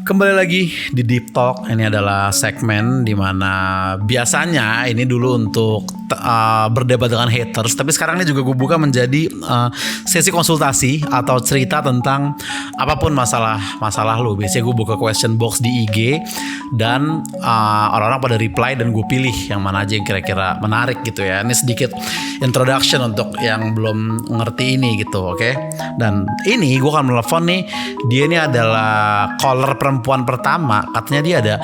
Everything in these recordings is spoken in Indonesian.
Kembali lagi di Deep Talk. Ini adalah segmen dimana biasanya ini dulu untuk berdebat dengan haters, tapi sekarang ini juga gue buka menjadi sesi konsultasi atau cerita tentang apapun masalah lu. Biasanya gue buka question box di IG dan orang-orang pada reply dan gue pilih yang mana aja yang kira-kira menarik gitu ya. Ini sedikit introduction untuk yang belum ngerti ini gitu, oke? Dan ini gue akan menelepon nih. Dia ini adalah caller perempuan pertama. Katanya dia ada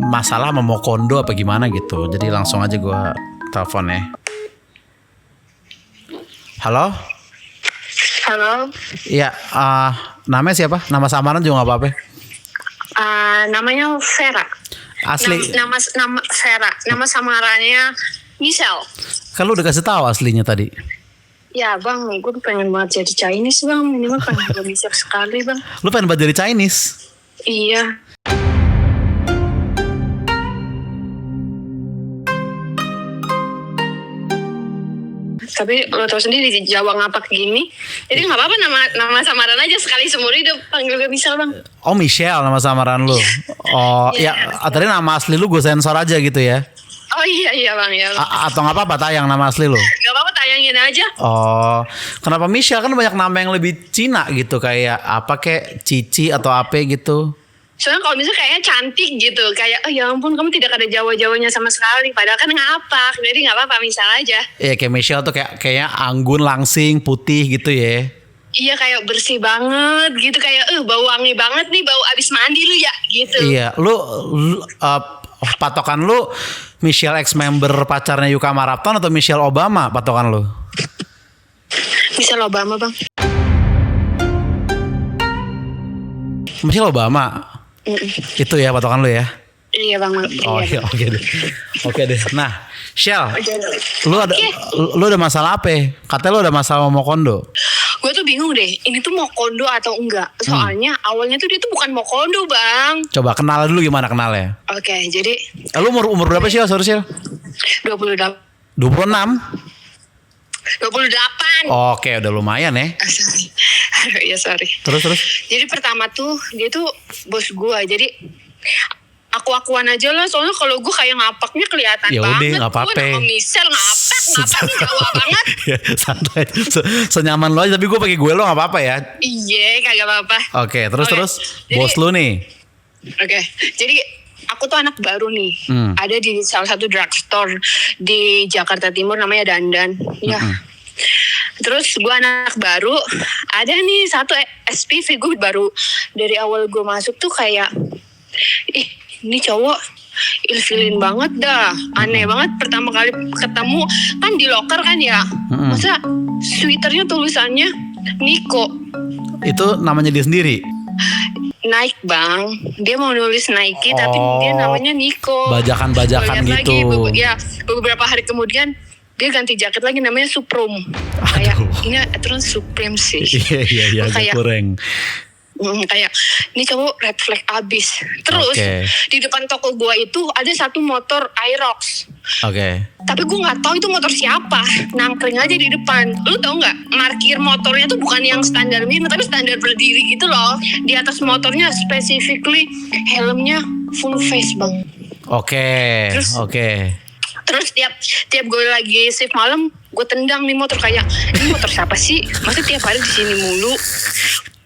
masalah sama mau kondo apa gimana gitu. Jadi langsung aja gue telepon ya. Halo? Halo. Iya, namanya siapa? Nama samaran juga nggak apa-apa. Namanya Vera. Asli? Nama Vera. Nama samarannya Michelle. Kan lu udah kasih tahu aslinya tadi. Ya bang, gue pengen banget jadi Chinese bang. Minimal pengen gue bisa sekali bang. Lu pengen banget jadi Chinese? Iya. Tapi lo tau sendiri di Jawa ngapak gini. Jadi gak apa-apa nama samaran aja. Sekali seumur hidup panggil gue Michelle bang. Oh Michelle nama samaran lu. Oh ya, tadi nama asli lu gue sensor aja gitu ya. Oh iya bang ya. Atau gak apa-apa tayang nama asli lu? Gak apa-apa tayangin aja. Oh, kenapa Michelle? Kan banyak nama yang lebih Cina gitu. Kayak apa kayak Cici atau apa gitu. Soalnya kalau misalnya kayaknya cantik gitu. Kayak oh ya ampun kamu tidak ada Jawa-Jawanya sama sekali. Padahal kan ngapak. Jadi gak apa-apa misal aja. Iya kayak Michelle tuh kayaknya anggun, langsing, putih gitu ya. Iya kayak bersih banget gitu. Kayak bau wangi banget nih. Bau abis mandi lu ya gitu. Iya lu patokan lu Michelle ex-member pacarnya Yuka Marapton atau Michelle Obama patokan lu? Michelle Obama bang. Michelle Obama? Itu ya patokan lu ya? Iya bang. Oh iya, oke deh. Nah Shell, lu ada masalah apa ya? Katanya lu ada masalah mau kondo. Gue tuh bingung deh, ini tuh mau kondo atau enggak. Soalnya awalnya tuh dia tuh bukan mau kondo bang. Coba kenal dulu gimana kenalnya. Oke, jadi Lu umur berapa sih? Sorry Shell. 28. 26? 28. Oke, udah lumayan ya. Sorry. Iya sorry. Terus. Jadi pertama tuh dia tuh bos gue. Jadi aku-akuan aja lah. Soalnya kalau gue kayak ngapaknya kelihatan ya banget. Yaudah gak apa-apa. Gue nama Michelle ngapaknya Jawa banget. Ya, santai. Senyaman lo aja. Tapi gue pakai gue lo gak apa-apa ya. Iya kagak apa-apa. Oke, terus. Jadi, bos lu nih. Oke, jadi aku tuh anak baru nih. Ada di salah satu drugstore di Jakarta Timur namanya Dandan. Ya. Terus gue anak baru. Ada nih satu SPV gue baru. Dari awal gue masuk tuh kayak ini cowok ilfilin banget dah. Aneh banget pertama kali ketemu. Kan di loker kan ya. Masa sweaternya tulisannya Niko. Itu namanya dia sendiri? Nike bang. Dia mau nulis Nike tapi dia namanya Niko. Bajakan-bajakan gitu. Beberapa hari kemudian dia ganti jaket lagi namanya Supreme. Kayak ini aturan Supreme sih. Iya agak kurang. Kayak ini cowok red flag abis. Terus di depan toko gua itu ada satu motor Aerox. Tapi gua nggak tahu itu motor siapa. Nangkring aja di depan. Lu tau nggak? Parkir motornya tuh bukan yang standar mini, tapi standar berdiri gitu loh. Di atas motornya specifically helmnya full face bang. Terus tiap gue lagi shift malam, gue tendang nih motor kayak ini motor siapa sih? Masa tiap hari di sini mulu?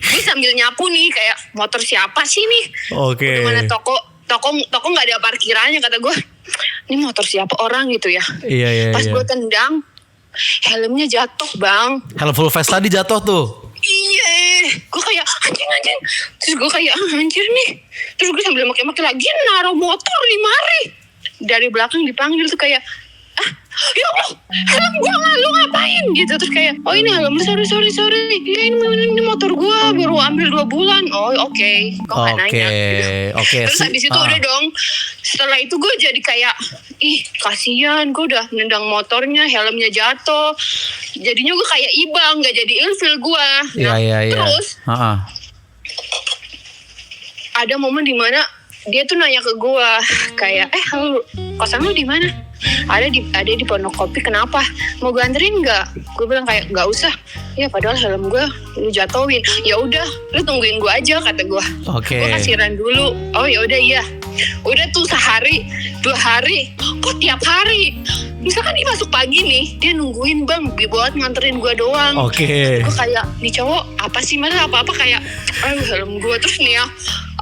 Gue sambil nyapu nih kayak motor siapa sih nih? Di mana toko nggak ada parkirannya kata gue. Ini motor siapa orang gitu ya? Iya. Pas gue tendang, helmnya jatuh bang. Helm full face tadi jatuh tuh. Iya, gue kayak anjing. Terus gue kayak anjir nih. Terus gue sambil maki-maki lagi naruh motor di mari. Dari belakang dipanggil tuh kayak ya Allah, helm gue lu ngapain gitu. Terus kayak ini helm sorry ya ini motor gue baru ambil 2 bulan. Oke. Kok gak nanya gitu. Terus habis itu udah dong. Setelah itu gue jadi kayak kasihan, gue udah nendang motornya, helmnya jatuh. Jadinya gue kayak ibang, gak jadi ilfil gue. Terus ada momen dimana dia tuh nanya ke gue kayak halo, kosan lu di mana? Ada di Pondok Kopi, kenapa? Mau gue anterin nggak? Gue bilang kayak nggak usah. Ya padahal helm gue lu jatohin. Ya udah, lu tungguin gue aja kata gue. Oke. Gue kasiran dulu. Oh ya udah iya. Udah tuh sehari, 2 hari, kok tiap hari. Misalkan dia masuk pagi nih, dia nungguin bang, buat nganterin gue doang. Oke. Gue kayak, nih cowok apa sih, masa apa-apa kayak, aduh helm gue. Terus nih ya,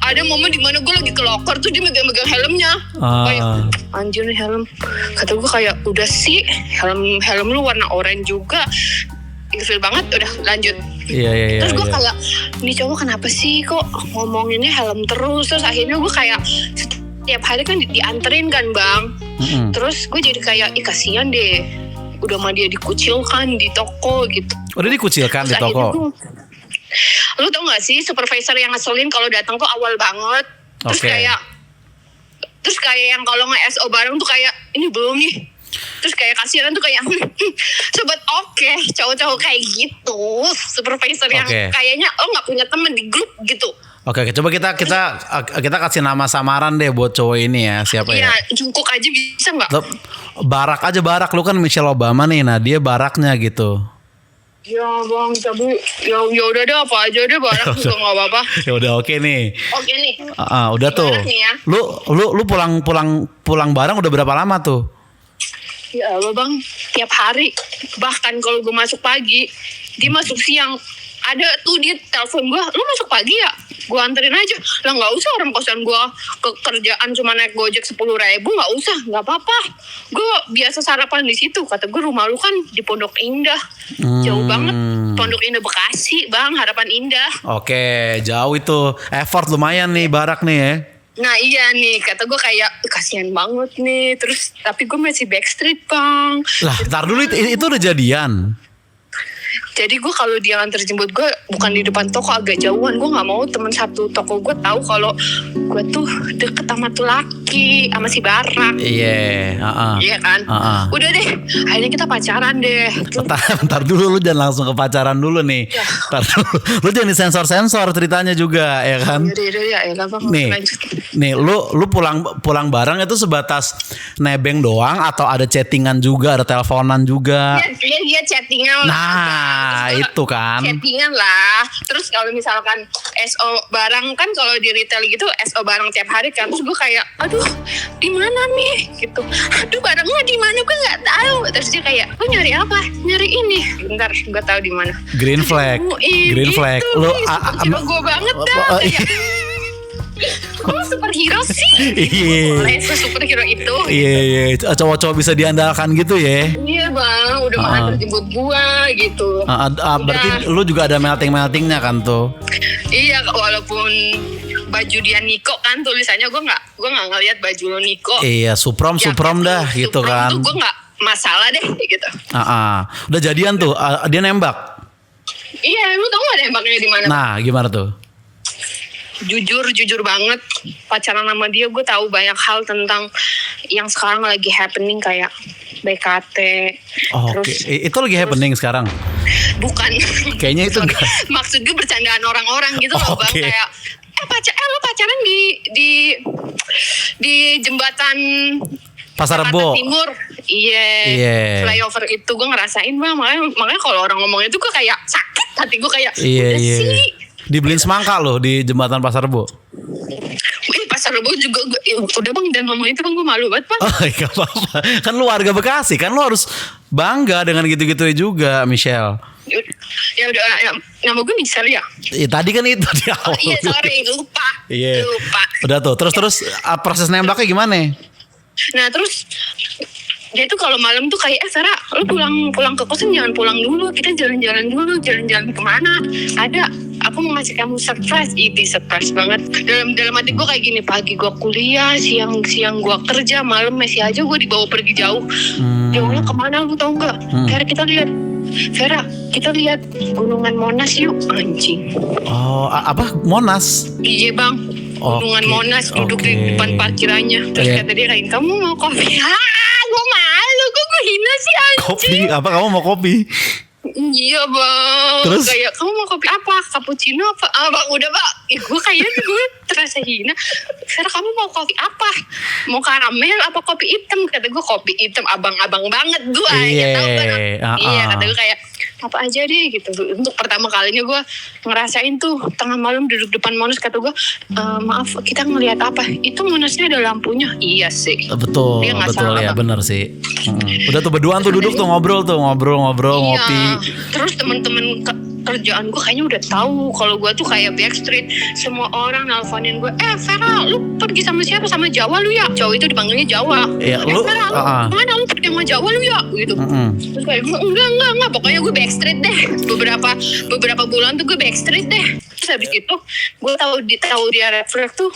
ada momen dimana gue lagi ke locker tuh dia megang-megang helmnya. Kayak, anjir nih helm. Kata gue kayak, udah sih, helm lu warna oranye juga. Ilfil banget, udah lanjut. Iya. Terus gue kayak, nih cowok kenapa sih kok ngomonginnya helm terus. Terus akhirnya gue kayak, setiap hari kan dianterin kan bang. Terus gue jadi kayak, kasihan deh, udah mah dia dikucilkan di toko gitu. Udah dikucilkan Terus di toko. Lu tau gak sih supervisor yang ngeselin kalau datang tuh awal banget. Terus Oke. Terus kayak yang kalau nge-SO bareng tuh kayak, ini belum nih. Terus kayak kasihan tuh kayak, sobat oke, cowok-cowok kayak gitu. Supervisor yang Oke. kayaknya lo gak punya temen di grup gitu. Oke, coba kita kasih nama samaran deh buat cowok ini ya. Siapa ya? Iya, Jungkook aja bisa gak? Barak aja, Barak. Lu kan Michelle Obama nih. Nah, dia Baraknya gitu. Ya bang, tapi ya udah deh apa aja deh barang juga gak apa-apa. Ya udah oke nih. Oke nih. Udah tuh. Gimana nih ya? Lu pulang bareng udah berapa lama tuh? Ya Allah bang, tiap hari. Bahkan kalau gue masuk pagi, dia masuk siang. Ada tuh dia telepon gue, lu masuk pagi ya? Gue anterin aja. Lah gak usah, orang kosan gue ke kerjaan cuma naik Gojek 10.000, gak usah, gak apa-apa. Gue biasa sarapan di situ. Kata gue rumah lu kan di Pondok Indah. Jauh banget. Pondok Indah Bekasi bang, Harapan Indah. Oke, jauh itu. Effort lumayan nih Barak nih ya. Nah iya nih, kata gue kayak kasihan banget nih. Terus tapi gue masih backstreet bang. Lah, ntar dulu itu udah jadian. Jadi gue kalau dia nganter jemput gue bukan di depan toko, agak jauhan. Gue nggak mau temen satu toko gue tahu kalau gue tuh deket sama tuh laki, sama si Barak. Iya, Iya kan? Udah deh, akhirnya kita pacaran deh. Ntar dulu, lu jangan langsung ke pacaran dulu nih. Ya. Ntar dulu. Lu jangan disensor-sensor ceritanya juga, ya kan? Ya elah bang, Nih, lanjut. lu pulang bareng itu sebatas nebeng doang atau ada chattingan juga, ada teleponan juga? Dia chattingan lah. Nah, Terus itu kan. chattingan lah. Terus kalau misalkan SO barang kan, kalau di retail gitu SO barang tiap hari kan. Terus gue kayak, aduh di mana nih gitu. Aduh barangnya di mana gue nggak tahu. Terus dia kayak, lo nyari apa? Nyari ini. Bentar, gue tahu di mana. Green flag. Green flag. Lu superhero gue banget dah. Kayak, gue superhero sih. Iya. Boleh superhero itu. Iya, cowok-cowok bisa diandalkan gitu ya. Iya bang, udah mau antar jemput gua gitu. Berarti lu juga ada melting-meltingnya kan tuh? Iya, walaupun baju dia Niko kan tulisannya, gue nggak ngeliat baju lo Niko. Iya, Suprom dah gitu Suprom kan. tuh gue nggak masalah deh gitu. Udah jadian tuh, dia nembak. Iya, lu tau gak nembaknya di mana? Nah, gimana tuh? Jujur banget, pacaran sama dia gue tahu banyak hal tentang yang sekarang lagi happening kayak BKT. Oke. Itu lagi happening sekarang? Bukan. Kayaknya itu enggak. Maksud gue bercandaan orang-orang gitu loh bang, Oke. kayak lo pacaran di jembatan Pasar Jakarta Rebo. Timur. Iya. Flyover itu gue ngerasain bang, makanya kalau orang ngomongnya tuh gue kayak sakit hati gue, kayak udah sih. Dibeliin semangka loh di jembatan Pasar Rebo. Pasar Rebo juga udah bang, dan ngomong itu bang gue malu banget bang. Oh, gak apa-apa. Kan lu warga Bekasi, kan lu harus bangga dengan gitu-gitu juga, Michelle. Ya udah, nama gue Michelle ya. Tadi kan itu di awal. Iya sorry, lupa. Iya. Lupa. Udah tuh, terus proses nembaknya gimana? Nah terus dia tuh kalau malam tuh kayak, Sarah, lu pulang ke kosan jangan pulang dulu, kita jalan-jalan dulu, jalan-jalan kemana? Ada, aku mau ngasih kamu surprise. Ini surprise banget. Dalam hati gue kayak gini, pagi gue kuliah, siang gue kerja, malam masih aja gue dibawa pergi jauh. Jauhnya kemana lu tau nggak? Vera, kita lihat gunungan Monas yuk, anjing. Oh, apa Monas? Iya bang, gunungan Monas, duduk di depan parkirannya. Terus kata dia kayak, kamu mau kopi? Gue malu, gue hina sih anjing. Kopi? Apa kamu mau kopi? Iya bang. Terus? Kayak, kamu mau kopi apa? Cappuccino apa? Bang udah bang. Gue kayaknya gue terasa hina. Vera, kamu mau kopi apa? Mau karamel apa kopi hitam? Kata gue kopi hitam, abang-abang banget gue. Iya, Tahu kan? Iya, kata gue kayak apa aja deh gitu. Untuk pertama kalinya gue ngerasain tuh tengah malam duduk depan Monas, kata gue, maaf kita ngelihat apa? Itu Monasnya ada lampunya. Iya sih. Betul, Dia nggak betul salah, ya, Bang. bener sih. Udah tuh berduaan tuh duduk tuh ngobrol ngopi. Terus teman-teman kerjaan gue kayaknya udah tahu kalau gue tuh kayak backstreet. Semua orang nelfonin gue, Vera, lu pergi sama siapa? Sama Jawa lu ya? Cowok itu dipanggilnya Jawa. Iya, lu, Vera, mana lu pergi sama Jawa lu ya? Gitu. Terus kayak enggak, pokoknya gue backstreet deh. Beberapa bulan tuh gue backstreet deh. Terus habis itu gue tahu dia red flag tuh.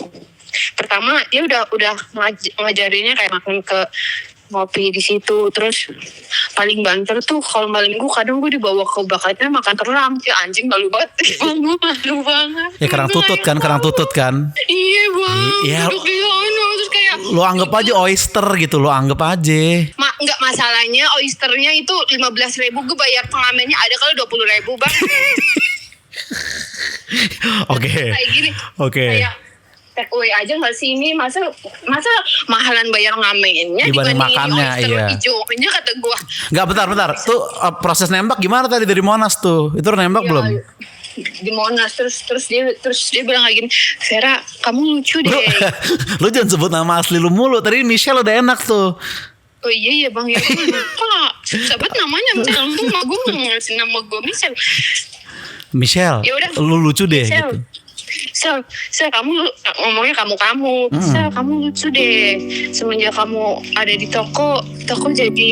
Pertama dia udah ngajarinnya kayak makan ke ngopi di situ. Terus paling banter tuh kalau malam minggu kadang gue dibawa ke bakatnya makan terang. Ya anjing, malu banget. Gue malu banget. Ya kerang tutut kan. Iya bang. Iya. Terus kayak Lo anggap aja oyster gitu, lo anggap aja. Enggak, masalahnya oysternya itu 15.000, gue bayar pengamennya ada kalau 20.000 bang. Oke. Kayak gini. Oke. Kayak take away aja nggak sih ini, masa mahalan bayar ngamennya Dibanding dibandingin makannya, oyster iya. hijaunya, kata gue. Enggak, bentar. Tuh proses nembak gimana tadi dari Monas tuh? Itu nembak belum? Di Monas terus dia bilang kayak gini, Vera, kamu lucu deh. Lu jangan sebut nama asli lu mulu. Tadi Michelle udah enak tuh. Oh iya bang, ya gue lupa. Sahabat namanya Michelle, gue ngasih nama gue Michelle, Ya udah. lu lucu deh Michelle. gitu. Sel, kamu ngomongnya kamu. Sel, kamu lucu deh. Semenjak kamu ada di toko jadi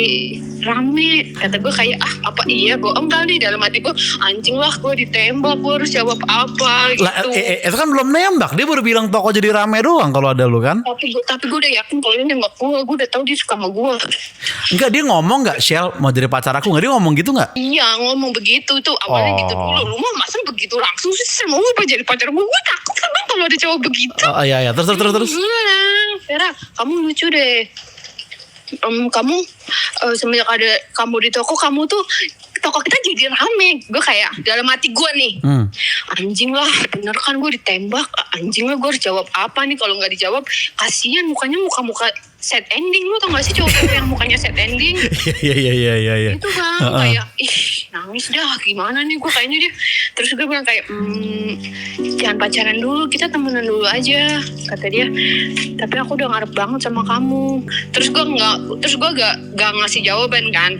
rame. Kata gue kayak, apa iya bohong kali. Dalam hati gue, anjing lah gue ditembak, gue harus jawab apa gitu. Lah, itu kan belum nembak. Dia baru bilang toko jadi rame doang kalau ada lu kan. Tapi gue udah yakin kalau ini nembak gue udah tahu dia suka sama gue. Enggak, dia ngomong nggak, Shell mau jadi pacar aku? Nggak, dia ngomong gitu nggak? Iya, ngomong begitu tuh awalnya gitu dulu. Lu mah masa begitu langsung sih mau apa jadi pacar gue takut kan bang kalau ada cowok begitu. Oh iya, terus. Vera, kamu lucu deh. Kamu semenjak ada kamu di toko kita jadi rame. Gue kayak dalam hati gue nih, anjing lah, bener kan gue ditembak. Anjing lah, gue harus jawab apa nih? Kalau nggak dijawab, kasian mukanya muka sad ending. Lu tau gak sih cowok yang mukanya sad ending? Iya. Itu bang, kayak nangis dah, gimana nih gue kayaknya dia. Terus gue bilang kayak jangan pacaran dulu, kita temenan dulu aja, kata dia. Tapi aku udah ngarep banget sama kamu. Terus gue gak ngasih jawaban kan.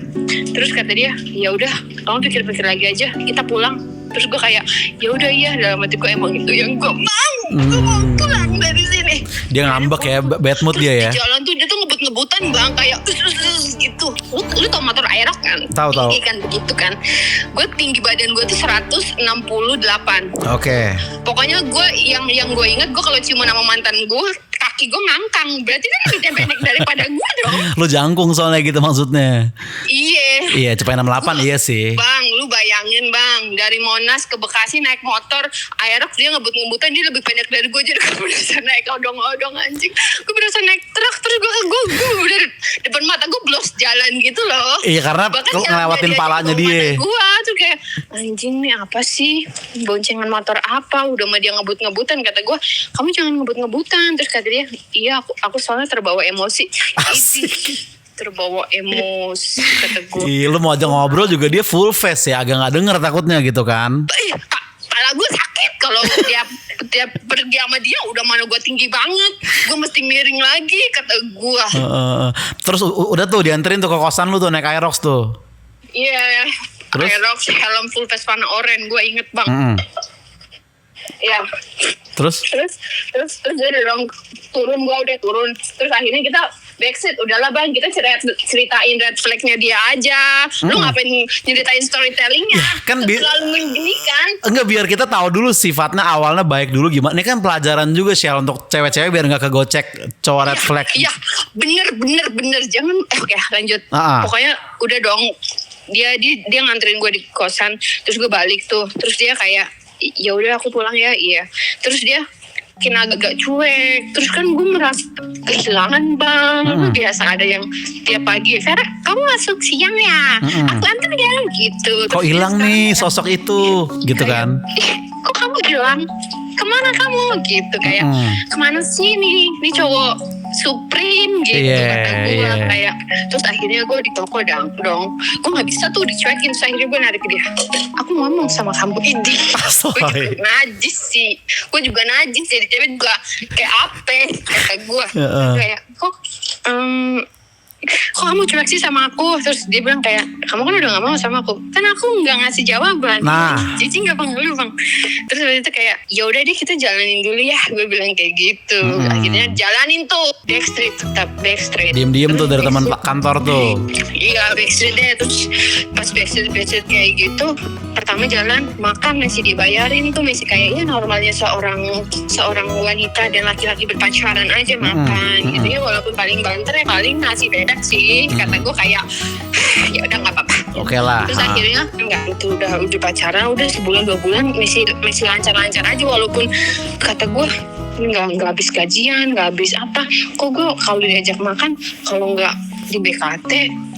Terus kata dia, ya udah kamu pikir-pikir lagi aja, kita pulang. Terus gue kayak, ya udah iya, dalam hati gue emang itu yang gue mau. Gue mau pulang dari sini. Dia ngambek ya, bad mood dia ya. Di jalan tuh dia tuh ngebut-ngebutan bang, kayak gitu. Lu tau motor Aerox kan? Tahu. Tinggi kan begitu kan. Gue tinggi badan gue tuh 168. Oke. Pokoknya gue yang gue ingat, gue kalau ciuman sama mantan gue kaki gue ngangkang. Berarti kan lebih pendek daripada gue dong. Lu jangkung soalnya gitu maksudnya. Iya, cepet 68 iya sih. Bang, lu bayangin bang, dari Monas ke Bekasi naik motor Aerox, dia ngebut-ngebutan, dia lebih pendek dari gue. Jadi gue berasa naik odong-odong anjing. Gue berasa naik truk, terus gue udah depan mata gue blos jalan gitu loh. Iya, karena ngelewatin palanya dia. Gue tuh kayak anjing nih apa sih, boncengan motor apa, udah mah dia ngebut-ngebutan. Kata gue, kamu jangan ngebut-ngebutan. Terus kata dia, iya aku soalnya terbawa emosi. Terbawa emosi, kata gue. Iya, lu mau aja ngobrol juga dia full face ya, agak nggak denger takutnya gitu kan. Kepala gue sakit kalau dia pergi sama dia, udah mana gue tinggi banget, gue mesti miring lagi, kata gue. Terus udah tuh dianterin tuh ke kosan lu tuh naik Aerox tuh. Iya, Aerox, helm full face warna oranye, gue inget bang. Ya. Terus dia udah turun, gue udah turun. Terus akhirnya kita backseat, udahlah bang, kita ceritain red flagnya dia aja. Lu ngapain nyeritain storytellingnya? Ya, kan terlalu mengginikan. Enggak, biar kita tahu dulu sifatnya awalnya baik dulu gimana. Ini kan pelajaran juga sih untuk cewek-cewek biar nggak kegocek cowok red flag. Iya, bener. Jangan. Oke, lanjut. Pokoknya udah dong. Dia nganterin gue di kosan, terus gue balik tuh. Terus dia kayak, ya udah aku pulang ya. Iya. Terus dia agak cuek. Terus kan gue merasa kehilangan bang. Biasa ada yang tiap pagi, Vera kamu masuk siang ya, aku antar ya gitu. Kok hilang nih sosok itu gitu kan. Kok kamu hilang? kemana kamu gitu kayak kemana sih nih cowok Supreme gitu kata gue kayak. Terus akhirnya gue di toko dong gue nggak bisa tuh dicuekin. Terus akhirnya gue narik dia, aku ngomong sama kamu ini gue juga najis sih, gue juga najis jadi cewek juga kayak apa kata gue kayak kok kamu cuek sih sama aku. Terus dia bilang kayak, kamu kan udah gak mau sama aku, kan aku gak ngasih jawaban. Cici gak panggil bang. Terus waktu itu kayak, ya udah deh kita jalanin dulu ya, gue bilang kayak gitu. Akhirnya jalanin tuh Backstreet, tetap Backstreet. Diem-diem tuh dari teman kantor tuh. Iya Backstreet deh. Terus pas Backstreet kayak gitu, pertama jalan makan masih dibayarin tuh, masih kayak ya normalnya seorang wanita dan laki-laki berpacaran aja makan gitu ya, walaupun paling banter ya paling nasi bedak sih kata gue kayak ya udah nggak apa-apa. Oke lah. Terus akhirnya enggak, itu udah pacaran udah sebulan 2 bulan masih lancar-lancar aja, walaupun kata gue nggak habis gajian, nggak habis apa, kok gue kalau diajak makan kalau nggak di BKT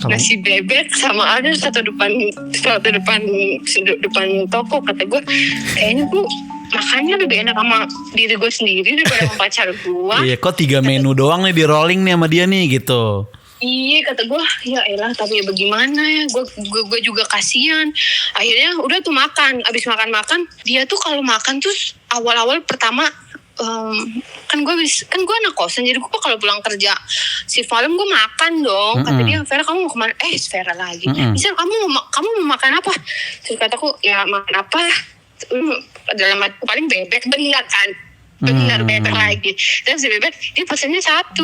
nasi bebek sama ada satu depan toko, kata gue kayaknya gue makannya lebih enak sama diri gue sendiri daripada sama pacar gue. Iya, kok 3 menu doang nih di rolling nih sama dia nih gitu. Iya kata gue, ya elah tapi ya bagaimana ya, gue juga kasihan. Akhirnya udah tuh makan, abis makan dia tuh kalau makan tuh awal-awal pertama kan gue anak kosan, jadi gue kalau pulang kerja si malam gue makan dong. Kata dia, Vera kamu mau kemana? Vera lagi. Misal kamu mau makan apa? Terus kataku ya makan apa? Dalam hati paling bebek, benar kan? Benar bebek lagi. Terus si bebek dia pesennya 1.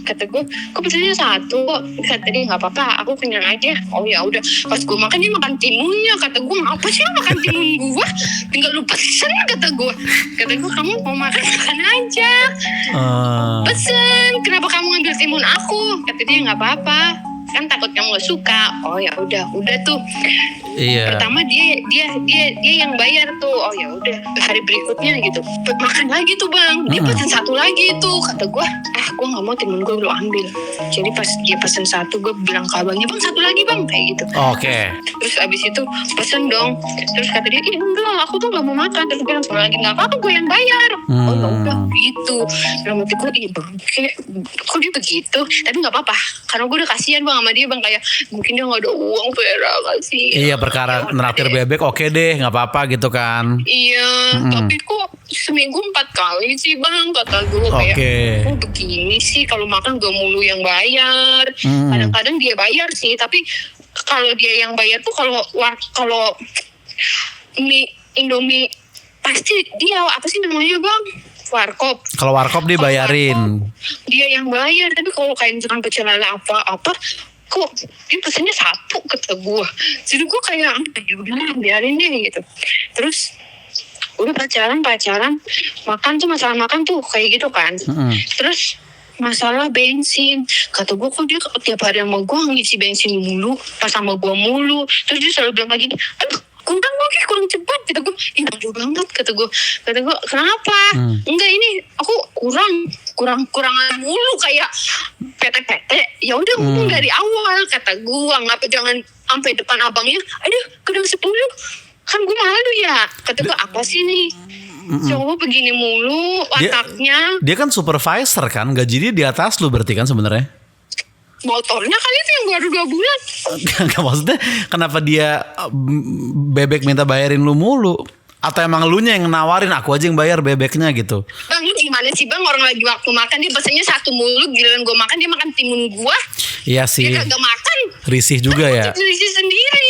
Kata gue, kok pesennya 1? Kata dia nggak apa-apa, aku kenyang aja. Oh ya udah. Pas gue makan dia makan timunnya. Kata gue, apa sih lu makan timun gue? Tinggal lu pesen kata gue. Kata gue, kamu mau makan aja. Pesen. Kenapa kamu ngambil timun aku? Kata dia nggak apa-apa, kan takut kamu gak suka. Oh ya udah tuh. Iya. Pertama dia yang bayar tuh. Oh ya udah. Hari berikutnya gitu makan lagi tuh bang. Dia pesen 1 lagi tuh. Kata gue, gue nggak mau timun gue lu ambil. Jadi pas dia pesen 1, gue bilang ke abangnya, bang 1 lagi bang, kayak gitu. Oke. Terus abis itu pesen dong. Terus kata dia, enggak, aku tuh nggak mau makan. Terus gue bilang sama lagi, nggak apa-apa, gue yang bayar. Oh ya udah gitu. Dalam hati gue, bangke, kok dia begitu? Tapi nggak apa-apa, karena gue udah kasihan bang sama dia bang, kayak mungkin dia nggak ada uang, Vera kasih. Iya, perkara neraktir bebek oke deh, nggak apa-apa gitu kan. Iya, tapi kok seminggu 4 kali sih bang, kata gue kayak kok begini sih, kalau makan gue mulu yang bayar. Kadang-kadang dia bayar sih, tapi kalau dia yang bayar tuh kalau mie Indomie pasti dia apa sih namanya bang? Warkop. Kalau warkop dia bayarin. Dia yang bayar, tapi kalau kayak misalkan pecel lele apa kok dia pesennya 1 kata gue. Jadi gue kayak udah biarin deh gitu. Terus udah pacaran makan tuh, masalah makan tuh kayak gitu kan. Terus masalah bensin, kata gue kok dia tiap hari sama gue ngisi bensin mulu, pas sama gue mulu. Terus dia selalu bilang lagi, aduh kurang cepat, kata gue, jauh banget, kata gue kenapa? Enggak, ini aku kurangan mulu kayak PT. Ya udah ngomong dari awal, kata gue, ngapa jangan sampai depan abangnya, aduh kadang 10, kan gue malu ya. Kata gue, apa sih nih cowok begini mulu wataknya. Dia kan supervisor kan, gaji dia di atas lu berarti kan sebenarnya. Motornya kali itu yang baru 2 bulan. Gak, maksudnya kenapa dia bebek minta bayarin lu mulu? Atau emang lu nya yang nawarin, aku aja yang bayar bebeknya gitu? Bang, lu gimana sih bang, orang lagi waktu makan dia pesennya 1 mulu, giliran gue makan dia makan timun gue. Iya sih. Dia kagak makan. Risih juga ya. Risih sendiri,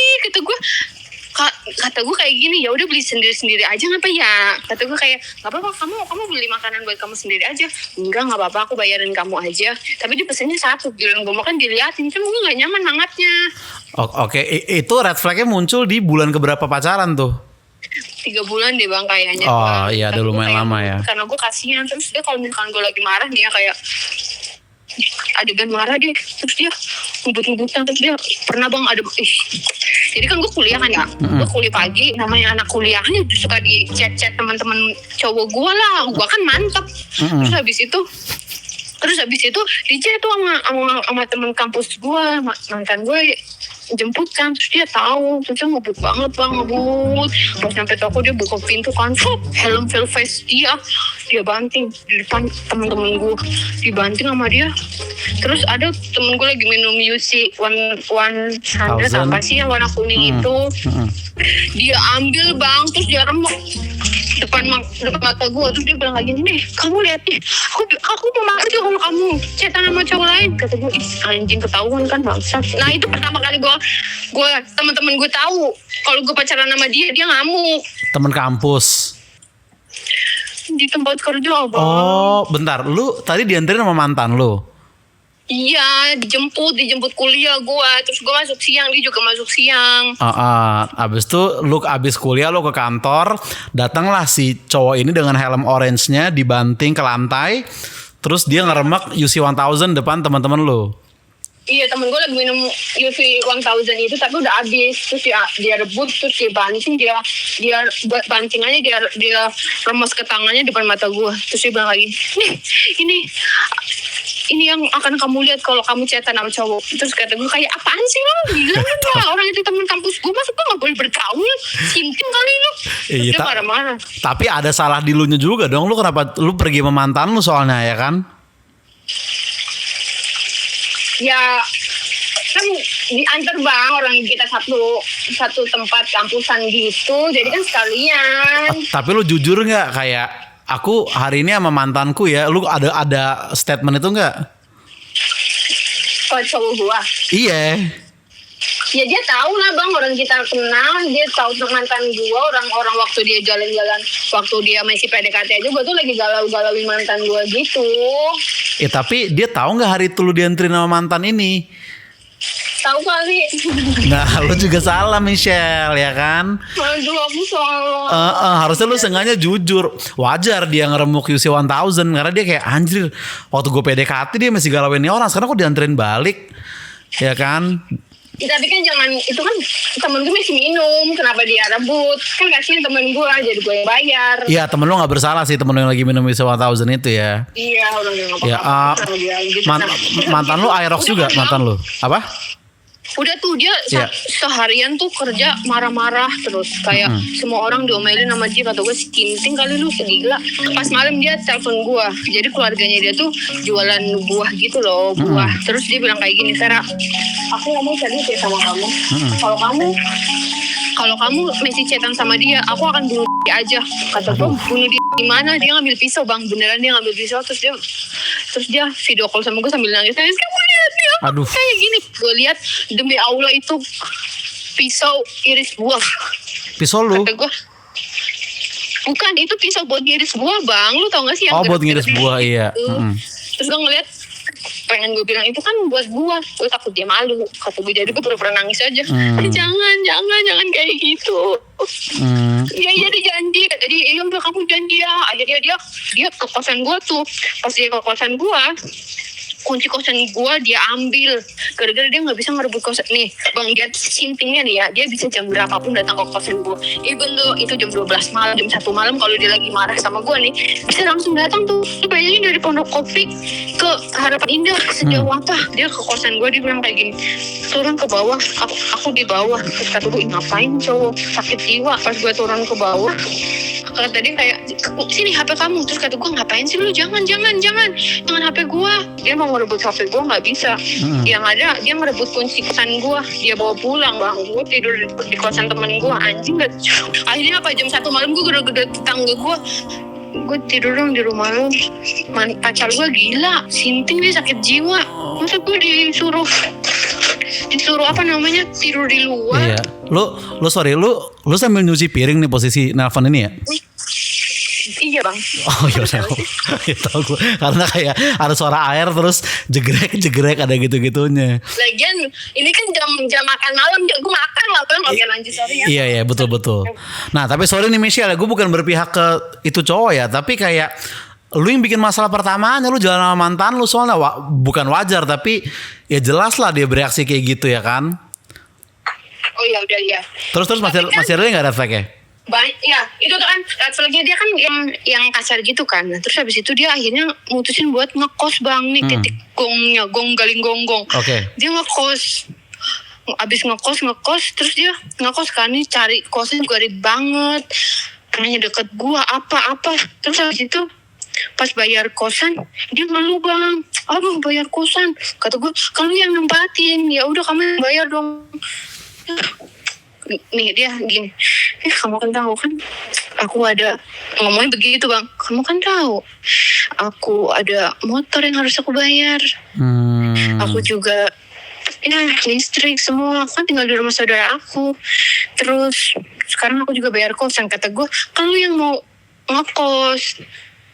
kata gue kayak gini, ya udah beli sendiri aja ngapa ya? Kata gue kayak nggak apa-apa, kamu beli makanan buat kamu sendiri aja. Enggak apa-apa, aku bayarin kamu aja. Tapi dia pesennya 1, giliran gue makan diliatin, kan gue nggak nyaman hangatnya. Oke, itu red flagnya muncul di bulan keberapa pacaran tuh? 3 bulan deh bang kayaknya. Oh iya, udah lumayan lama ya. Karena gue kasihan, terus dia kalau misalkan gue lagi marah dia kayak adegan marah dia, terus dia ngebut-ngebutan, terus dia pernah bang ada jadi kan gue kuliah kan ya, gue kuliah pagi, namanya anak kuliah kan suka di chat teman-teman cowok gue lah, gue kan mantep. Terus habis itu di chat tuh sama teman kampus gue, mantan gue jemput kan, terus dia tahu, terus dia ngebut banget bang, ngebut. Pas sampai toko dia buka pintu kan, helm full face dia banting di depan temen-temen gue, dibanting sama dia. Terus ada temen gue lagi minum UC 100 apa sih yang warna kuning itu, dia ambil bang, terus dia remek depan mata gue. Terus dia bilang lagi, nih kamu lihat nih, aku mau mati kalau kamu chatan sama cowok lain. Kata gue, anjing ketahuan kan bangsat. Nah itu pertama kali gue teman-teman gue tahu kalau gue pacaran sama dia ngamuk. Temen kampus Di tempat kerja bang. Oh bentar, lu tadi dianterin sama mantan lu? Iya, dijemput kuliah gue. Terus gue masuk siang, dia juga masuk siang. Abis itu lu abis kuliah lu ke kantor, datanglah si cowok ini dengan helm orange-nya dibanting ke lantai, terus dia ngeremek UC 1000 depan teman-teman lu. Iya, temen gue lagi minum UC 1000 itu tapi udah habis. Terus dia rebut, terus dia banting, dia bantingannya dia remas ke tangannya depan mata gue. Terus dia bilang lagi, ini yang akan kamu lihat kalau kamu chatan sama cowok. Terus kata gue, kayak apaan sih lo? Gila kan orang itu temen kampus gue, masa gue gak boleh bergaul? Sinting kali lo. Terus dia marah-marah. Tapi ada salah di lu nya juga dong. Lu kenapa lu pergi sama mantan lu soalnya ya kan? Ya kan diantar bang, orang kita satu tempat kampusan gitu, jadi kan sekalian. Tapi lu jujur nggak kayak aku hari ini sama mantanku ya? Lu ada statement itu nggak? Kalau cowok gua? Iya. Ya dia tahu lah bang, orang kita kenal, dia tahu mantan gua, orang waktu dia jalan-jalan, waktu dia masih PDKT aja, gua tuh lagi galau-galauin mantan gua gitu. Tapi dia tahu nggak hari itu lu dianterin sama mantan ini? Tahu kali. Nah, lu juga salah Michelle ya kan? Aduh, aku salah. Harusnya lu sengaja jujur. Wajar dia ngeremuk UC 1000 karena dia kayak anjir. Waktu gue PDKT dia masih galauin nih orang, sekarang kok dianterin balik, ya kan? Ya, tapi kan jangan, itu kan temen gue masih minum, kenapa dia rebut? Kan kasihan temen gue, jadi gue yang bayar. Iya, temen lu gak bersalah sih, temen lu yang lagi minum UC 1000 itu ya. Iya, orang yang Ya, mantan lu Aerox juga, mantan lu? Apa? Udah tuh dia seharian tuh kerja marah-marah terus kayak semua orang diomelin sama dia. Kata gue, sinting kali lu, segila. Pas malam dia telepon gue, jadi keluarganya dia tuh jualan buah gitu loh, buah. Terus dia bilang kayak gini, Sarah, aku ngomong serius ya sama kamu. Kalau kamu masih chatan sama dia, aku akan bunuh dia aja. Kata gue, bunuh dia gimana? Dia ngambil pisau bang, beneran dia ngambil pisau. Terus dia video call sama gue sambil nangis. Kamu lihat dia kayak gini. Gue lihat demi Allah itu pisau iris buah. Pisau lu? Kata gue, bukan, itu pisau buat ngiris buah bang. Lu tau gak sih? Oh, buat ngiris buah, iya. Terus gue ngeliat, pengen gue bilang itu kan buat gue takut dia malu. Kata gue, jadi gue pura-pura nangis aja. Jangan kayak gitu. Iya dia janji. Kata dia, iya udah kamu janji ya. Akhirnya dia ke kosan gue tuh. Pas dia ke kosan gue, kunci kosan gue dia ambil. Gara-gara dia gak bisa ngerebut kosan. Nih bang, dia sintingnya nih ya, dia bisa jam berapapun datang ke kosan gue. Even tuh itu jam 12 malam, jam 1 malam, kalau dia lagi marah sama gue nih, bisa langsung datang tuh. Lu bayangin dari Pondok Kopi ke Harapan Indah sejauh apa. Dia ke kosan gue, dia bilang kayak gini, turun ke bawah, aku di bawah. Terus kata gue, ngapain cowok sakit jiwa. Pas gue turun ke bawah, kata dia kayak, sini HP kamu. Terus kata gue, ngapain sih lu, jangan HP gue. Dia mau ngerebut HP gue, nggak bisa. Yang ada dia merebut kunci kosan gue, dia bawa pulang bang. Gue tidur di kosan temen gue, anjing gak. Akhirnya apa, jam 1 malam gue gede-gede tetangga gue tidur dong di rumah lu. Pacar gue gila, sinting, dia sakit jiwa. Masa gue disuruh apa namanya, tidur di luar. Iya. Lu sambil nyuci piring nih posisi nelfon ini ya? Iya bang. Oh iya tahu. Ya tahu gue. Karena kayak ada suara air terus jegrek ada gitu-gitunya. Lagian ini kan jam makan malam, gue makan lah kan, oke lanjut, sorry ya. Iya betul. Nah tapi sorry nih Michelle, gue bukan berpihak ke itu cowok ya, tapi kayak lu yang bikin masalah pertamanya, lu jalan sama mantan lu, soalnya bukan wajar, tapi ya jelas lah dia bereaksi kayak gitu ya kan. Oh iya udah ya. Terus masih ada nggak red flag ya? Ya itu tuh kan red flagnya dia kan yang kasar gitu kan. Nah, terus habis itu dia akhirnya mutusin buat ngekos bang nih, titik gongnya, gong galing gonggong. Oke. Dia ngekos abis ngekos terus dia ngekos kan nih, cari kosnya juga ribet banget, namanya deket gua apa terus habis itu pas bayar kosan dia ngeluh bang, aduh bayar kosan, kata gua kan lu yang nempatin, ya udah kamu yang bayar dong. Nih dia gini, kamu kan tahu kan aku ada, ngomongnya begitu bang, kamu kan tahu aku ada motor yang harus aku bayar, aku juga ya listrik semua, kan tinggal di rumah saudara aku, terus sekarang aku juga bayar kosan. Kata gue, kan lu yang mau ngekos,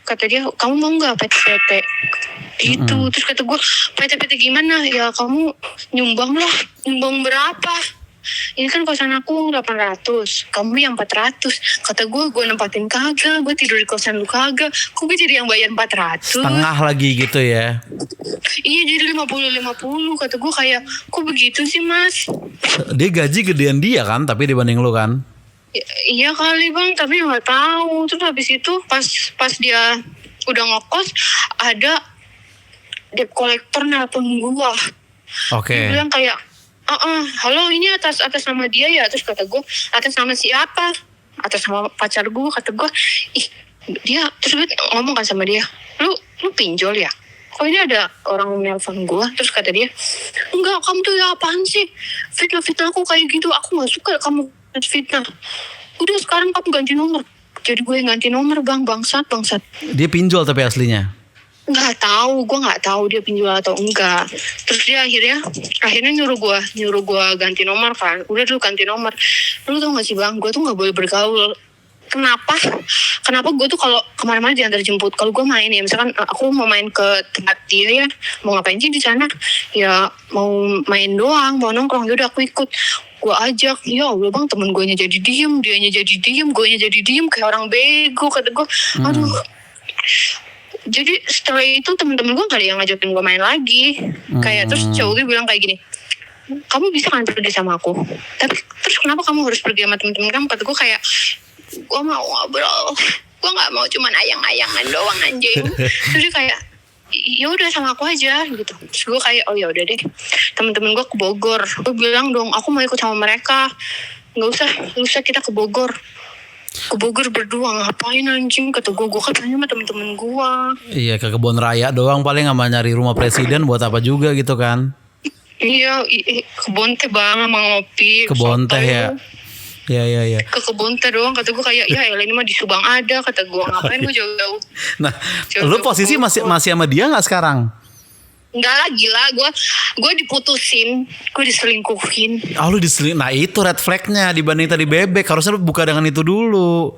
kata dia, kamu mau nggak PT gitu. Terus kata gue, PT gimana ya, kamu nyumbang lah, nyumbang berapa, ini kan kosan aku 800, kamu yang 400. Kata gue nempatin kagak, gue tidur di kosan lu kagak, kok gue jadi yang bayar 400, Setengah lagi gitu ya. iya jadi 50-50. Kata gue kayak, kok begitu sih mas? Dia gaji gedean dia kan, tapi dibanding lu kan. Iya kali bang, tapi nggak tahu. Terus habis itu pas dia udah ngekos, ada debt collector nelpon gua. Oke. Dia bilang kayak, halo ini atas nama dia ya. Terus kata gua, atas nama siapa? Atas nama pacar gua. Kata gua, dia. Terus gue ngomong kan sama dia, lu pinjol ya? Kok ini ada orang nelpon gua? Terus kata dia, enggak, kamu tuh ya apaan sih? Fitnah aku kayak gitu, aku nggak suka kamu fitnah. Udah sekarang kamu ganti nomor. Jadi gue ganti nomor bang, bangsat. Dia pinjol tapi aslinya. Nggak tahu, gue nggak tahu dia pinjol atau enggak. Terus dia akhirnya nyuruh gue ganti nomor kan. Udah dulu ganti nomor. Lu tau gak sih bang, gue tuh nggak boleh bergaul. Kenapa gue tuh kalau kemana-mana diantar jemput. Kalau gue main ya, misalkan aku mau main ke tempat dia ya, mau ngapain sih di sana? Ya mau main doang, mau nongkrong, yaudah aku ikut. Gue ajak, ya Allah bang, temen gue jadi diem, dianya jadi diem, gue jadi diem kayak orang bego. Kata gue, aduh. Jadi setelah itu temen-temen gue gak ada yang ngajakin gue main lagi. Kayak terus cowok gue bilang kayak gini, kamu bisa kan pergi sama aku, tapi terus kenapa kamu harus pergi sama temen-temen kamu? Kata gue kayak, gue mau ngobrol, gue nggak mau cuman ayang-ayangan doang anjing. Terus dia kayak, ya udah sama aku aja gitu. Terus gue kayak, oh ya udah deh, temen-temen gue ke Bogor. Gue bilang dong, aku mau ikut sama mereka. Nggak usah kita ke Bogor berdua, ngapain anjing? Kata gue kan tanya sama temen-temen gue. Iya, ke kebun raya doang paling, sama nyari rumah presiden buat apa juga gitu kan. Iya, kebun teh bang, sama ngopi. Kebun teh ya. Iya. Ke kebun teh doang. Kata gue kayak, ya elah ini mah di Subang ada. Kata gue, ngapain gue jauh-jauh. Nah, lu posisi masih sama dia nggak sekarang? Enggak lah, gila. Gue diputusin, gue diselingkuhin. Oh, lu diselingkuhin. Nah itu red flagnya dibanding tadi Bebek. Harusnya lu buka dengan itu dulu.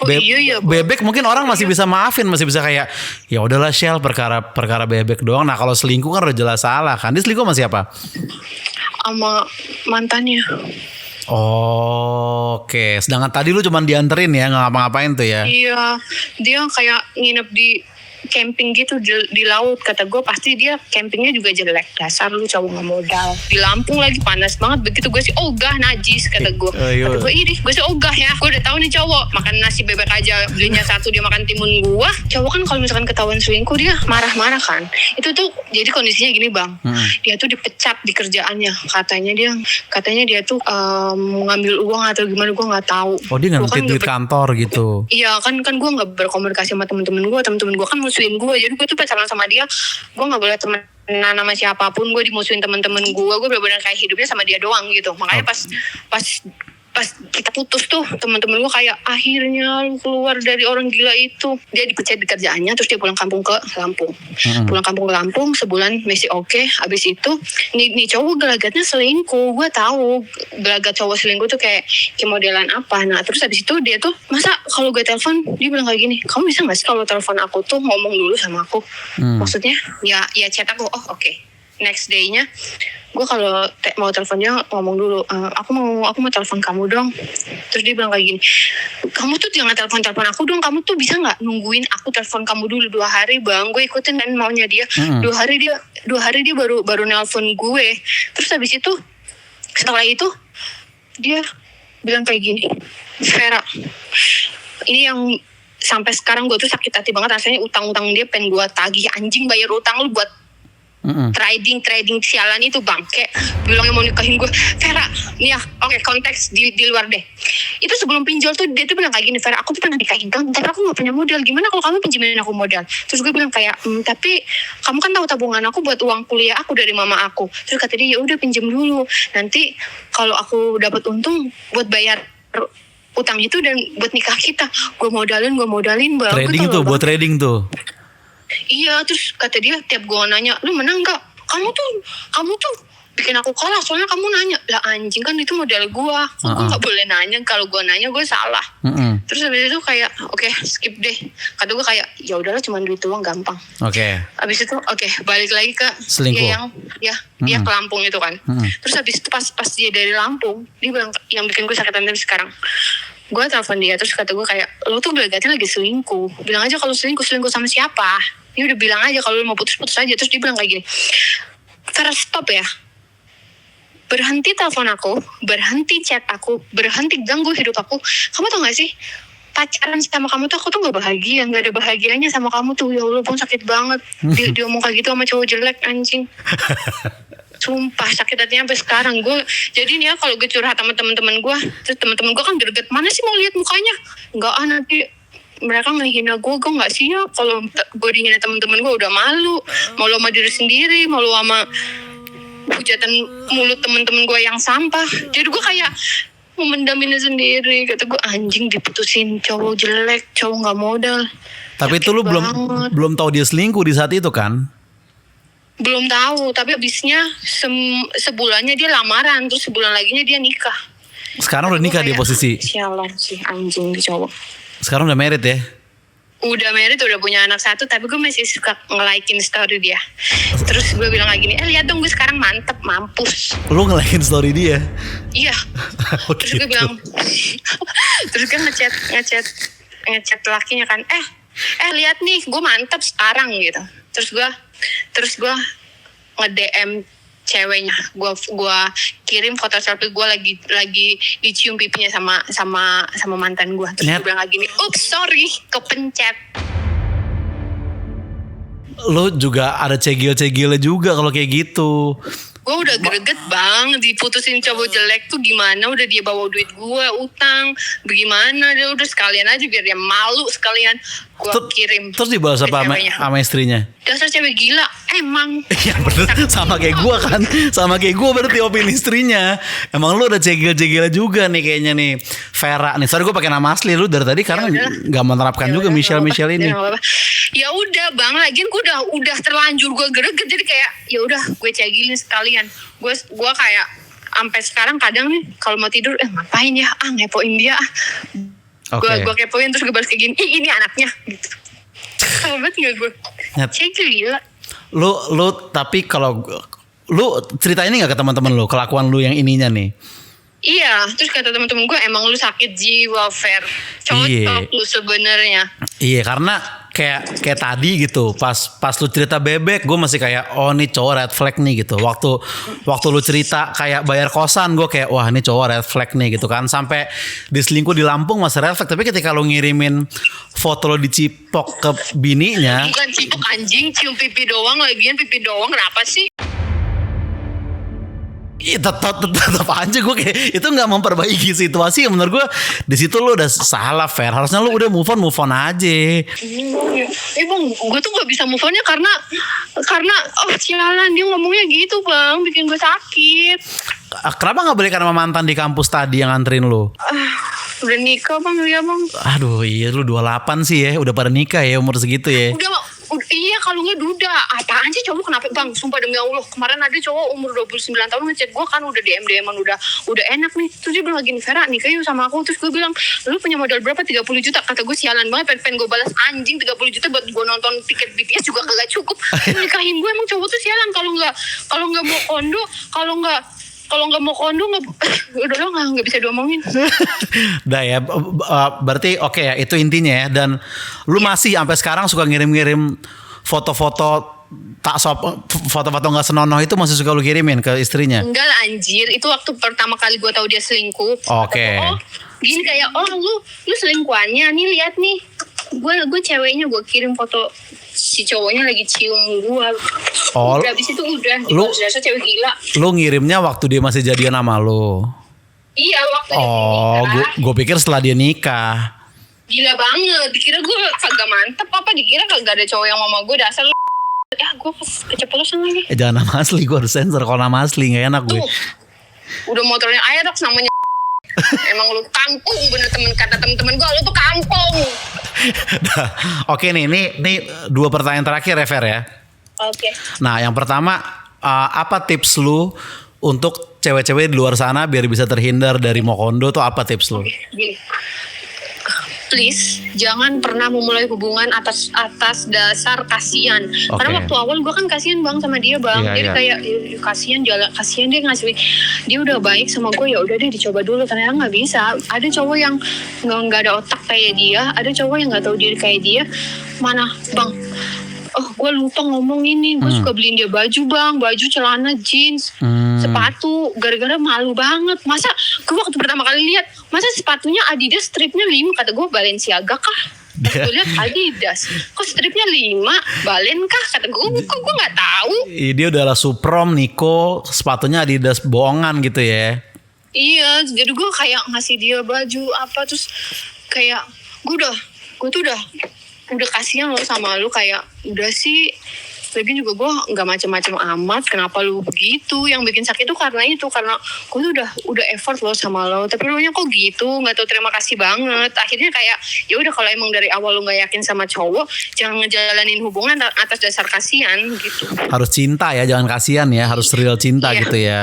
Iya. Bebek mungkin orang masih bisa maafin, masih bisa kayak, ya udahlah Shell, perkara Bebek doang. Nah kalau selingkuh kan udah jelas salah kan. Dia selingkuh sama siapa? Sama mantannya. Oh, oke. Sedangkan tadi lu cuma dianterin ya, nggak ngapa-ngapain tuh ya? Iya, dia kayak nginep di camping gitu di laut. Kata gue pasti dia campingnya juga jelek, dasar lu cowok nggak modal. Di Lampung lagi panas banget, begitu gue sih ogah najis. Kata gue, kata gue gue sih ogah ya, gue udah tahu nih cowok makan nasi bebek aja belinya satu, dia makan timun gue. Cowok kan kalau misalkan ketahuan selingkuh dia marah-marah kan. Itu tuh jadi kondisinya gini bang, dia tuh dipecat di kerjaannya. Katanya dia tuh ngambil uang atau gimana, gue nggak tahu. Oh, dia ngantin duit kantor gitu. Iya kan gue nggak berkomunikasi sama temen-temen gue kan musuhin gue, jadi gue tuh pacaran sama dia, gue nggak boleh temenan sama siapapun, gue dimusuhin temen-temen gue benar-benar kayak hidupnya sama dia doang gitu. Makanya pas kita putus tuh, teman-teman gue kayak, akhirnya lu keluar dari orang gila itu. Dia dipecat di kerjaannya, terus dia pulang kampung ke Lampung. Pulang kampung ke Lampung sebulan masih oke. Abis itu nih cowok gelagatnya selingkuh. Gue tahu gelagat cowok selingkuh tuh kayak modelan apa. Nah terus abis itu dia tuh, masa kalau gue telepon dia bilang kayak gini, kamu bisa nggak sih kalau telepon aku tuh ngomong dulu sama aku? Maksudnya ya chat aku. Oh oke. Next day-nya gue kalau mau telepon dia ngomong dulu, aku mau telepon kamu dong. Terus dia bilang kayak gini, kamu tuh jangan telepon aku dong, kamu tuh bisa nggak nungguin aku telepon kamu dulu 2 hari bang. Gue ikutin kan maunya dia. 2 hari dia baru nelpon gue. Terus habis itu setelah itu dia bilang kayak gini, Vera, ini yang sampai sekarang gue tuh sakit hati banget rasanya, utang-utang dia pengen gue tagih. Anjing, bayar utang lu buat trading sialan itu bangke, bilangnya mau nikahin gue. Vera, nih ya, oke, konteks di luar deh. Itu sebelum pinjol tuh dia tuh bilang kayak gini, Vera, aku tuh pernah nikahin kamu, tapi aku nggak punya modal. Gimana kalau kamu pinjemin aku modal? Terus gue bilang kayak, tapi kamu kan tahu tabungan aku buat uang kuliah aku dari mama aku. Terus kata dia, ya udah pinjem dulu. Nanti kalau aku dapat untung buat bayar utang itu dan buat nikah kita, gue modalin banget. Trading tuh, buat trading tuh. Iya, terus kata dia tiap gue nanya, lu menang gak? Kamu tuh bikin aku kalah, soalnya kamu nanya. Lah anjing, kan itu modal gue. Gue gak boleh nanya, kalau gue nanya gue salah. Terus habis itu kayak, oke, skip deh. Kata gue kayak, ya udahlah cuma duit doang, gampang. Habis itu balik lagi ke selingkuh. Dia ke Lampung itu kan. Terus habis itu pas dia dari Lampung, dia bilang, yang bikin gue sakit hati sekarang, gue telepon dia, terus kata gue kayak, lo tuh berarti lagi selingkuh. Bilang aja kalau selingkuh sama siapa. Dia udah bilang aja kalau lo mau putus aja. Terus dia bilang kayak gini, Vera, stop ya, berhenti telepon aku, berhenti chat aku, berhenti ganggu hidup aku. Kamu tau gak sih, pacaran sama kamu tuh aku tuh gak bahagia, gak ada bahagianya sama kamu tuh. Ya Allah, pun sakit banget. Dia ngomong kayak gitu sama cowok jelek, anjing. Sumpah sakit hatinya sampai sekarang. Gue jadi nih ya, kalau gue curhat sama teman-teman gue, terus teman-teman gue kan greget, mana sih mau lihat mukanya? Enggak, nanti mereka ngehina gue nggak siap. Kalau gue dihina teman-teman gue udah malu, malu sama diri sendiri, malu sama hujatan mulut teman-teman gue yang sampah. Jadi gue kayak memendaminnya sendiri. Kata gue, anjing, diputusin cowok jelek, cowok nggak modal. Tapi itu lu belum tahu dia selingkuh di saat itu kan? Belum tahu, tapi abisnya sebulannya dia lamaran, terus sebulan laginya dia nikah. Sekarang udah nikah dia posisi. Sialan sih anjing di cowok. Sekarang udah married ya? Udah married, udah punya anak 1, tapi gue masih suka nge-likein story dia. Terus gue bilang kayak gini, lihat dong gue sekarang mantep, mampus. Lu nge-likein story dia? Iya. Terus gue bilang, terus gue ngechat lakinya kan, lihat nih gue mantep sekarang gitu. Terus gue nge-DM ceweknya, gue kirim foto selfie gue lagi dicium pipinya sama mantan gue. Terus gue bilang lagi nih, oops sorry, kepencet. Lo juga ada cegil-cegilnya juga kalau kayak gitu. Gue udah greget banget diputusin cowok jelek tuh gimana. Udah dia bawa duit gue, utang, bagaimana. Dia udah sekalian aja biar dia malu sekalian. Gue kirim. Terus dibalas apa sama istrinya? Dasar cewek gila, emang. Ya bener, sama kayak gue kan. Sama kayak gue berarti opini istrinya. Emang lu udah cegil-cegil juga nih kayaknya nih. Vera nih, sorry gue pakai nama asli lu dari tadi karena gak menerapkan juga Michelle ini. Ya udah bang, lagian gue udah terlanjur gue greget, jadi kayak ya udah gue cegilin sekalian. Gue kayak sampai sekarang kadang nih kalau mau tidur ngapain ya, ngepoin dia. Gue kepoin terus gue balas kayak gini, ini anaknya gitu. Kalau banget gak gue cegil gila. Lu tapi kalau lu ceritain ini gak ke teman-teman lu kelakuan lu yang ininya nih? Iya, terus kata teman-teman gue, emang lu sakit jiwa, Fer. Cocok lu sebenarnya. Iya, karena kayak tadi gitu, pas lu cerita bebek, gue masih kayak, oh nih cowok red flag nih gitu. Waktu lu cerita kayak bayar kosan, gue kayak, wah ini cowok red flag nih gitu kan. Sampai diselingkuh di Lampung masih red flag. Tapi ketika lu ngirimin foto lu dicipok ke bininya, bukan cipok anjing, cium pipi doang, lagian pipi doang, kenapa sih? Tetap aja gue kayak itu nggak memperbaiki situasi. Menurut gue di situ lo udah salah, Fer. Harusnya lo udah move on aja. Bang, gue tuh gak bisa move onnya karena sialan dia ngomongnya gitu bang, bikin gue sakit. Kenapa nggak balikan sama mantan di kampus tadi yang nganterin lo? Udah nikah bang, ya bang. Aduh iya, lu 28 sih ya, udah pada nikah ya umur segitu ya. Iya, kalau nggak duda. Apaan sih cowok kenapa bang? Sumpah demi Allah, kemarin ada cowok umur 29 tahun ngechat gue kan, udah DM-an udah enak nih. Terus dia bilang gini, Vera nikah yuk sama aku. Terus gue bilang, lu punya modal berapa? 30 juta. Kata gue sialan banget, pengen gue balas, anjing 30 juta buat gue nonton tiket BTS juga kagak cukup. Nikahin gue, emang cowok tuh sialan. Kalau nggak mau kondo, kalau nggak mau kondo udah lo nggak bisa diomongin. Dah ya, berarti oke ya, itu intinya ya. Dan lu masih sampai sekarang suka ngirim-ngirim foto-foto foto-foto nggak senonoh itu masih suka lu kirimin ke istrinya? Enggak lah anjir, itu waktu pertama kali gue tahu dia selingkuh. Oke. Oh gini kayak, lu selingkuhannya nih, lihat nih, gue ceweknya gue kirim foto si cowoknya lagi cium gue. Oh, Udah habis itu udah lu- dasar cewek gila. lu ngirimnya waktu dia masih jadian sama lu. Iya waktu Oh, dia nikah. gue pikir setelah dia nikah. Gila banget. Dikira gue kagak mantep apa? Dikira kagak ada cowok yang mau gue dasar lu. Ya gue keceplosan lagi. Jangan nama asli, gue harus sensor. Kalau nama asli gak enak gue. Tuh. Udah motornya Aerox namanya. Emang lu kampung bener kata temen-temen gue, lu tuh kampung. Oke nih, ini 2 pertanyaan terakhir ya Fer ya. Oke. Nah yang pertama, apa tips lu untuk cewek-cewek di luar sana biar bisa terhindar dari mokondo tuh apa tips lu? Gini. Please, jangan pernah memulai hubungan atas dasar kasihan. Oke. Karena waktu awal gue kan kasihan bang sama dia bang. Iya, Jadi iya. kayak kasihan dia ngasih, dia udah baik sama gue, ya udah deh dicoba dulu. Ternyata nggak bisa. Ada cowok yang nggak ada otak kayak dia, ada cowok yang nggak tahu diri kayak dia. Mana bang? Oh, gue lupa ngomong ini. Gue suka beliin dia baju bang, baju, celana, jeans, sepatu. Gara-gara malu banget. Masa gue waktu pertama kali lihat, masa sepatunya Adidas stripnya 5, kata gue Balenciaga kah? Gue lihat Adidas, kok stripnya 5, Balen kah? Kata gue, kok gue nggak tahu. Dia udahlah Suprom, Niko, sepatunya Adidas bohongan gitu ya. Iya, jadi gue kayak ngasih dia baju apa, terus kayak gue tuh udah kasihan lo sama lu, kayak udah sih. Lagi juga gue nggak macam-macam amat, kenapa lu begitu? Yang bikin sakit tuh karena gue tuh udah effort lo sama lo, tapi lu nya kok gitu, nggak tahu terima kasih banget. Akhirnya kayak ya udah, kalau emang dari awal lu nggak yakin sama cowok, jangan ngejalanin hubungan atas dasar kasihan gitu. Harus cinta ya, jangan kasihan ya, harus real cinta Iya. gitu ya.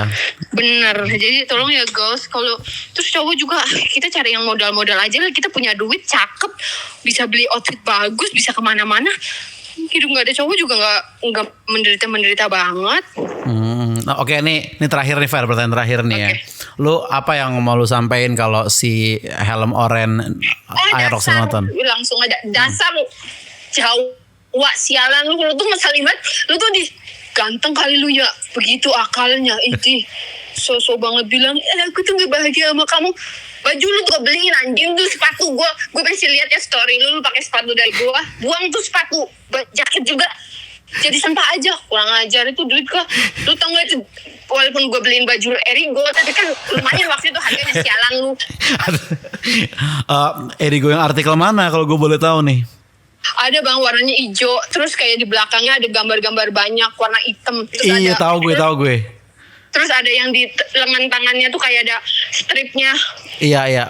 Bener, jadi tolong ya girls, kalau terus cowok juga kita cari yang modal-modal aja lah. Kita punya duit, cakep, bisa beli outfit bagus, bisa kemana-mana. Hidup nggak ada cowok juga nggak menderita banget. Nah, oke, ini terakhir nih Fer, pertanyaan terakhir nih ya. Lu apa yang mau lu sampein kalau si helm oranye Aerox Dasar, nonton? langsung aja dasar Jawa sialan lu tuh ngeselin banget. Lu tuh ganteng kali lu ya, begitu akalnya. Itu so banget bilang aku tuh gak bahagia sama kamu. Baju lu tuh beliin anjing, tuh sepatu gue masih lihat ya story lu pakai sepatu dari gue. Buang tuh sepatu, jaket juga jadi sampah aja, kurang ajar. Itu duit gue, lu tau gak itu, walaupun gue beliin baju Erigo, tapi kan lumayan waktu itu harganya, sialan lu. Erigo yang artikel mana kalau gue boleh tahu nih? Ada bang, warnanya hijau, terus kayak di belakangnya ada gambar-gambar banyak warna hitam. Terus Iya, ada, tahu gue. Terus ada yang di lengan tangannya tuh kayak ada stripnya. Iya.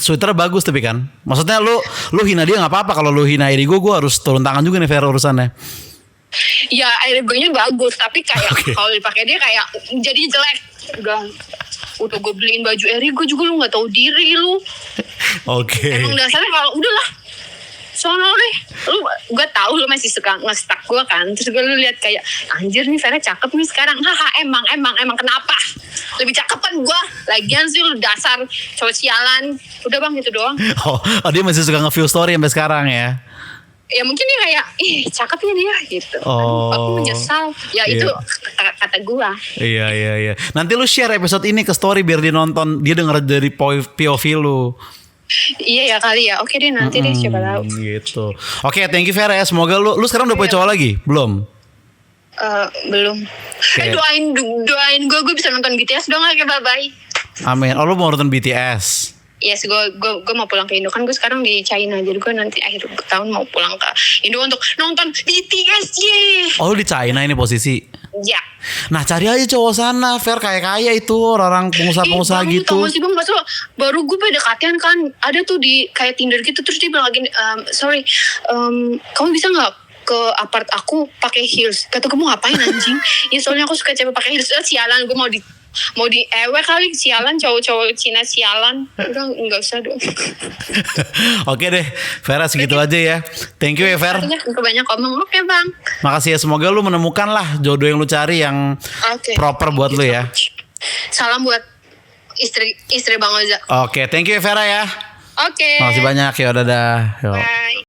Sweater bagus tapi kan. Maksudnya lu hina dia nggak apa-apa, kalau lu hina Erigo gue harus turun tangan juga nih Fer urusannya. Ya Erigo-nya bagus, tapi kayak Oke. kalau dipakai dia kayak jadi jelek. Udah gue beliin baju Erigo juga lu nggak tahu diri lu. Oke. Emang dasarnya kalau udahlah. Soalnya lu gue tahu lu masih suka nge-stuck gue kan. Terus gue lu lihat kayak anjir nih Vera cakep nih sekarang. Haha, emang kenapa? Lebih cakep kan gue. Lagian sih lu dasar cowok sialan. Udah bang, itu doang. Oh, dia masih suka nge-view story sampai sekarang ya. Ya mungkin dia kayak cakepnya dia gitu. Oh. Aku menyesal. Ya Iya. itu kata gue. Iya. Nanti lu share episode ini ke story biar dia nonton, dia denger dari POV lu. Iya ya kali ya. Oke deh, nanti deh siapa tahu. Gitu. Oke, thank you Vera ya. Semoga lu sekarang udah punya cowok lagi? Belum? Belum. Oke. Doain gue bisa nonton BTS dong. Oke, bye-bye. Amin. Oh, lu mau nonton BTS? Yes, gue mau pulang ke Indo, kan gue sekarang di China, jadi gue nanti akhir tahun mau pulang ke Indo untuk nonton BTS. Oh, lu di China ini posisi? Ya. Nah, cari aja cowok sana, Fer, kaya-kaya itu orang pengusaha-pengusaha Bang, gitu. tau gak sih bang, pas baru gue PDKT-an kan, ada tuh di kayak Tinder gitu, terus dia bilang lagi, sorry, kamu bisa nggak ke apart aku pakai heels? Kata gue, mau ngapain anjing? Ya soalnya aku suka cewek pakai heels. Sialan, gue mau di ewe kali, sialan, cowok-cowok Cina sialan. Udah nggak usah dong. Oke deh, Vera segitu aja ya. Thank you ya, Ver. Banyak ngomong. Oke bang. Makasih ya, semoga lu menemukan lah jodoh yang lu cari yang Oke. proper buat lu ya. Salam buat istri Bang Oza. Oke, thank you ya Vera ya. Oke. Makasih banyak ya, dadah. Yo. Bye.